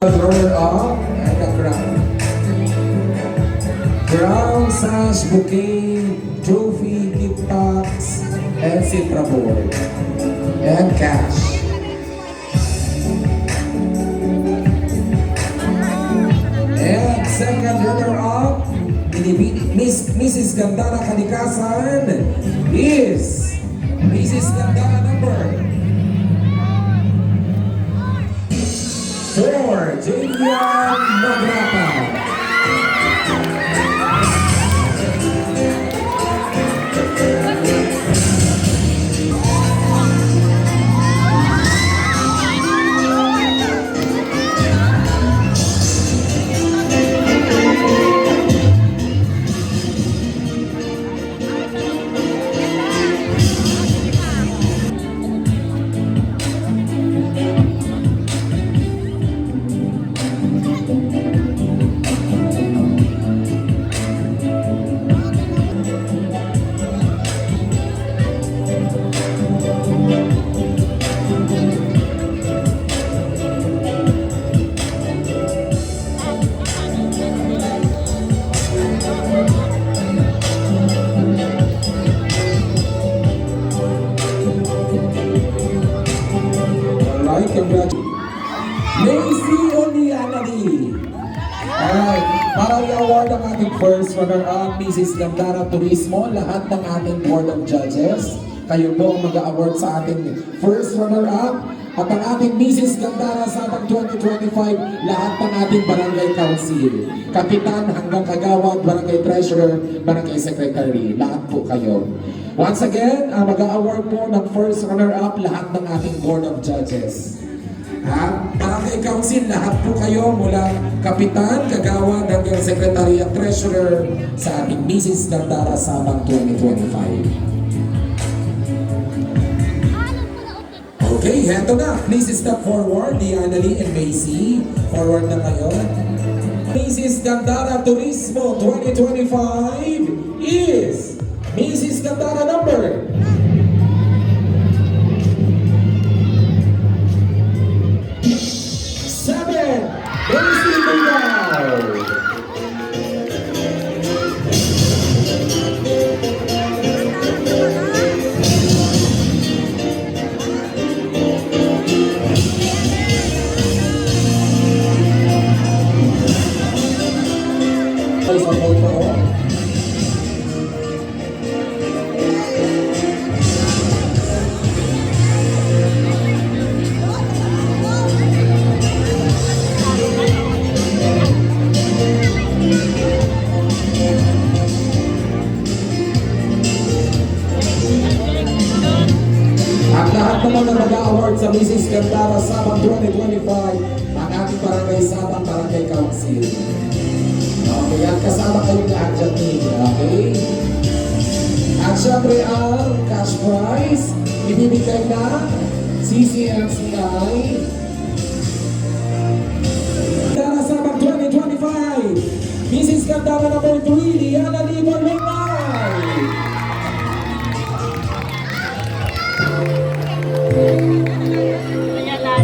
Runner-up and the crown. Crown, sash, bouquet, trophy, gift packs, and Citra board. And cash. And second runner-up, Mrs. Gandara Kalikasan is Mrs. Gandara number 4, Julian Magrata. Macy Onianadi. Alright, para i-award ang ating first runner-up, Mrs. Gandara Turismo, lahat ng ating Board of Judges. Kayo po ang mag-award sa ating first runner-up. At ang ating Mrs. Gandara Sabang 2025, lahat ng ating Barangay Council. Kapitan hanggang kagawad, Barangay Treasurer, Barangay Secretary, lahat po kayo. Once again, mag-award po ng first runner-up, lahat ng ating Board of Judges. Barangay Council, lahat po kayo mula Kapitan, Kagawad, hanggang Secretary at Treasurer sa ating Mrs. Gandara Sabang 2025. Okay, heto na. Please step forward, Diana Lee and Macy. Forward na kayo. Mrs. Gandara Turismo 2025 is Mrs. Gandara number 7, Macy Gandara. Naman na mag-award sa Mrs. Gandara Sabang 2025 ang ating Barangay Sabang Barangay Council. Okay, at kasama kayong lahat dyan din, okay? At syempre ang cash prize ibibigay na CCMCI Gandara Sabang 2025 Mrs. Gandara number 3, Diana Lee Borlingay. Ayan lang.